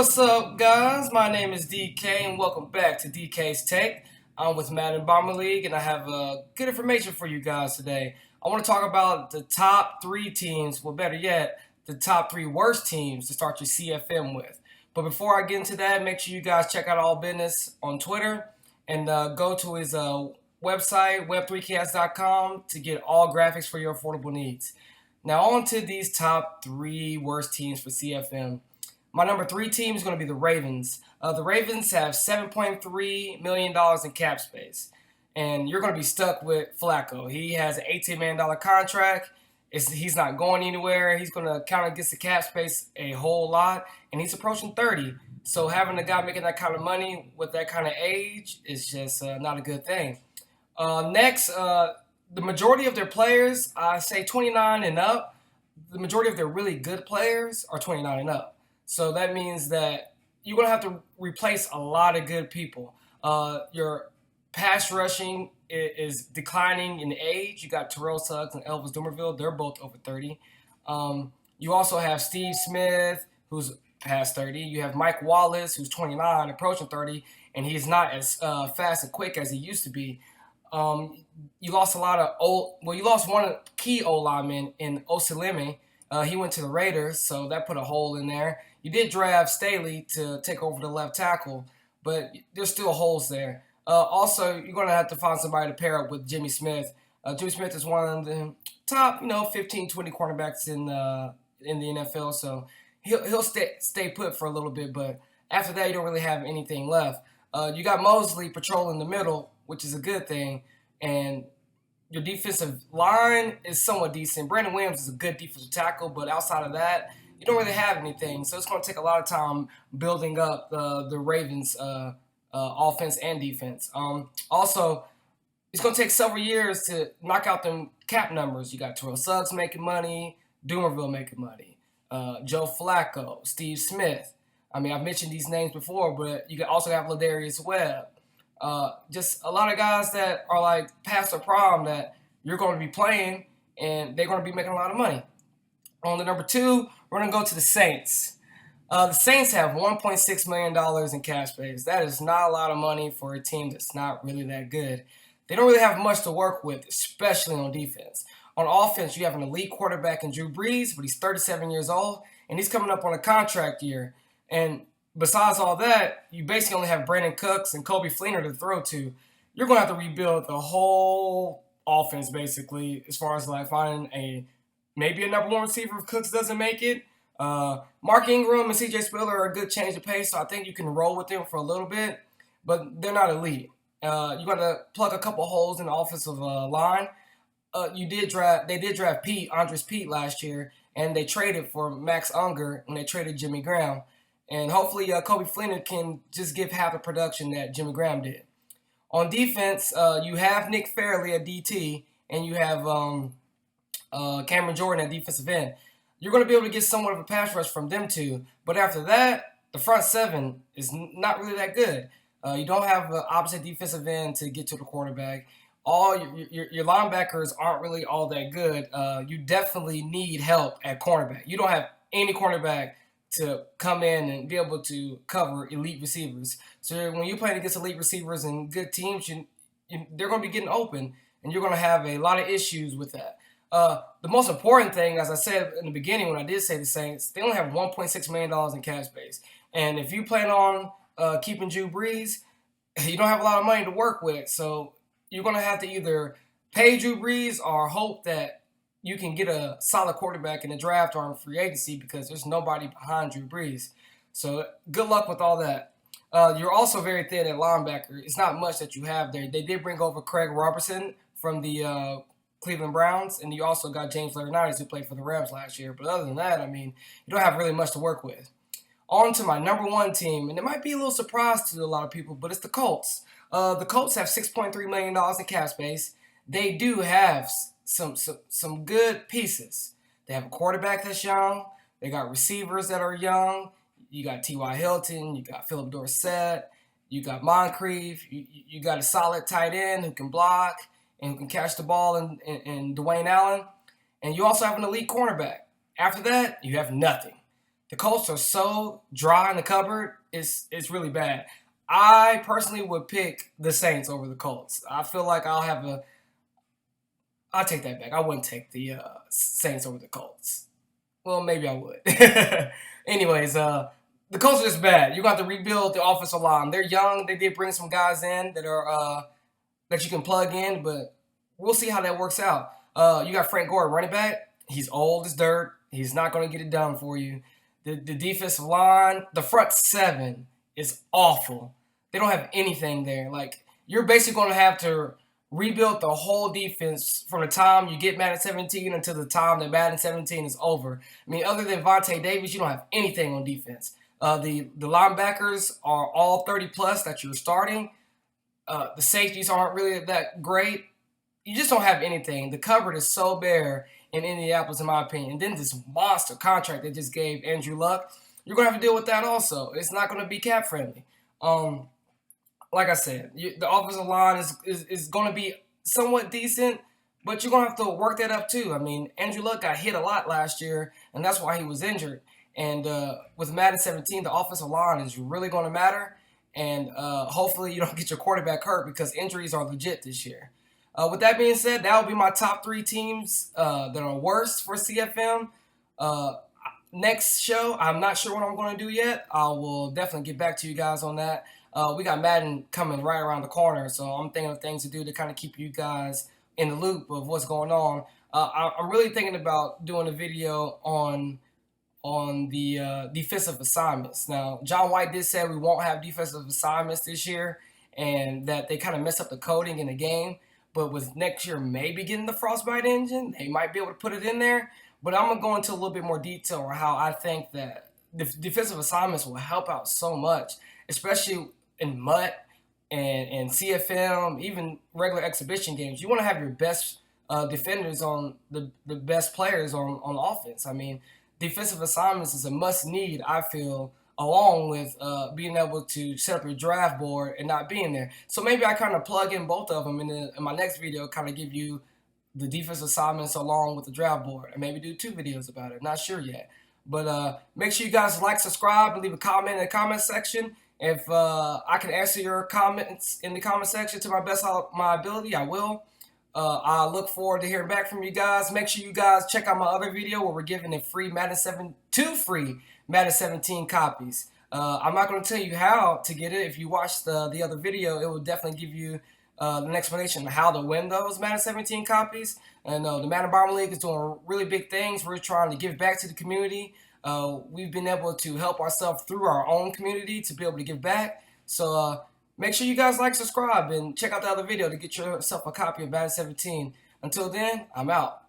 What's up, guys? My name is DK, and welcome back to DK's Take. I'm with Madden Bomber League, and I have good information for you guys today. I want to talk about the top three teams, well, better yet, the top three worst teams to start your CFM with. But before I get into that, make sure you guys check out All Business on Twitter and go to his website, web3cast.com, to get all graphics for your affordable needs. Now, on to these top three worst teams for CFM. My number three team is going to be the Ravens. The Ravens have $7.3 million in cap space, and you're going to be stuck with Flacco. He has an $18 million contract. He's not going anywhere. He's going to count against the cap space a whole lot, and he's approaching 30. So having a guy making that kind of money with that kind of age is just not a good thing. Next, the majority of their players, I say 29 and up, the majority of their really good players are 29 and up. So that means that you're going to have to replace a lot of good people. Your pass rushing is declining in age. You got Terrell Suggs and Elvis Dumerville. They're both over 30. You also have Steve Smith, who's past 30. You have Mike Wallace, who's 29, approaching 30, and he's not as fast and quick as he used to be. You lost a lot of you lost one key O-lineman in Osaleme. He went to the Raiders, so that put a hole in there. You did draft Staley to take over the left tackle, but there's still holes there. Also, you're going to have to find somebody to pair up with Jimmy Smith. Jimmy Smith is one of the top, 15, 20 cornerbacks in the NFL, so he'll stay put for a little bit, but after that, you don't really have anything left. You got Mosley patrolling the middle, which is a good thing, and your defensive line is somewhat decent. Brandon Williams is a good defensive tackle, but outside of that, you don't really have anything. So it's going to take a lot of time building up the Ravens' offense and defense. Also, it's going to take several years to knock out them cap numbers. You got Terrell Suggs making money, Dumerville making money, Joe Flacco, Steve Smith. I mean, I've mentioned these names before, but you can also have Ladarius Webb. Just a lot of guys that are like past their prime that you're going to be playing, and they're going to be making a lot of money. On the number two, we're going to go to the Saints. The Saints have $1.6 million in cap space. That is not a lot of money for a team that's not really that good. They don't really have much to work with, especially on defense. On offense, you have an elite quarterback in Drew Brees, but he's 37 years old, and he's coming up on a contract year. And besides all that, you basically only have Brandon Cooks and Kobe Fleener to throw to. You're going to have to rebuild the whole offense, basically, as far as like finding maybe a number one receiver if Cooks doesn't make it. Mark Ingram and CJ Spiller are a good change of pace, so I think you can roll with them for a little bit, but they're not elite. You got to plug a couple holes in the offensive line. They did draft Andres Pete last year, and they traded for Max Unger, and they traded Jimmy Graham. And hopefully Kobe Fleener can just give half the production that Jimmy Graham did. On defense, you have Nick Fairley at DT, and you have Cameron Jordan at defensive end. You're going to be able to get somewhat of a pass rush from them two, but after that, the front seven is not really that good. You don't have an opposite defensive end to get to the quarterback. All your linebackers aren't really all that good. You definitely need help at cornerback. You don't have any cornerback to come in and be able to cover elite receivers. So when you're playing against elite receivers and good teams, they're going to be getting open, and you're going to have a lot of issues with that. The most important thing, as I said in the beginning when I did say the Saints, they only have $1.6 million in cap space. And if you plan on keeping Drew Brees, you don't have a lot of money to work with. So you're going to have to either pay Drew Brees or hope that you can get a solid quarterback in the draft or in free agency because there's nobody behind Drew Brees. So good luck with all that. You're also very thin at linebacker. It's not much that you have there. They did bring over Craig Robertson from the Cleveland Browns, and you also got James Laurinaitis, who played for the Rams last year. But other than that, I mean, you don't have really much to work with. On to my number one team, and it might be a little surprise to a lot of people, but it's the Colts. The Colts have $6.3 million in cap space. They do have some good pieces. They have a quarterback that's young. They got receivers that are young. You got T.Y. Hilton. You got Philip Dorsett. You got Moncrief. You got a solid tight end who can block and who can catch the ball in Dwayne Allen. And you also have an elite cornerback. After that, you have nothing. The Colts are so dry in the cupboard, it's really bad. I personally would pick the Saints over the Colts. I feel like I'll take that back. I wouldn't take the Saints over the Colts. Well, maybe I would. Anyways, the Colts are just bad. You got to rebuild the offensive line. They're young. They did bring some guys in that are that you can plug in, but we'll see how that works out. You got Frank Gore, running back. He's old as dirt. He's not going to get it done for you. The defensive line, the front seven is awful. They don't have anything there. Like, you're basically going to have to rebuild the whole defense from the time you get Madden 17 until the time that Madden 17 is over. I mean, other than Vontae Davis, you don't have anything on defense. The linebackers are all 30 plus that you're starting. The safeties aren't really that great. You just don't have anything. The cupboard is so bare in Indianapolis, in my opinion. And then this monster contract they just gave Andrew Luck, you're going to have to deal with that also. It's not going to be cap friendly. Like I said, the offensive line is going to be somewhat decent, but you're going to have to work that up too. I mean, Andrew Luck got hit a lot last year, and that's why he was injured. And with Madden 17, the offensive line is really going to matter. And hopefully you don't get your quarterback hurt because injuries are legit this year. With that being said, that will be my top 3 teams that are worst for CFM. Next show, I'm not sure what I'm going to do yet. I will definitely get back to you guys on that. We got Madden coming right around the corner, so I'm thinking of things to do to kind of keep you guys in the loop of what's going on. I'm really thinking about doing a video on the defensive assignments. Now, John White did say we won't have defensive assignments this year and that they kind of mess up the coding in the game. But with next year maybe getting the Frostbite engine, they might be able to put it in there. But I'm going to go into a little bit more detail on how I think that the defensive assignments will help out so much, especially in MUT and CFM, even regular exhibition games. You want to have your best defenders on the best players on offense. I mean, defensive assignments is a must-need, I feel, along with being able to set up your draft board and not being there. So maybe I kind of plug in both of them in my next video, kind of give you the defensive assignments along with the draft board, and maybe do 2 videos about it. Not sure yet. But make sure you guys like, subscribe, and leave a comment in the comment section. If I can answer your comments in the comment section to my best of my ability, I will. I look forward to hearing back from you guys. Make sure you guys check out my other video where we're giving it free two free Madden 17 copies. I'm not going to tell you how to get it. If you watch the other video, it will definitely give you an explanation of how to win those Madden 17 copies. And the Madden Bomber League is doing really big things. We're trying to give back to the community. We've been able to help ourselves through our own community to be able to give back. So make sure you guys like, subscribe, and check out the other video to get yourself a copy of Madden 17. Until then, I'm out.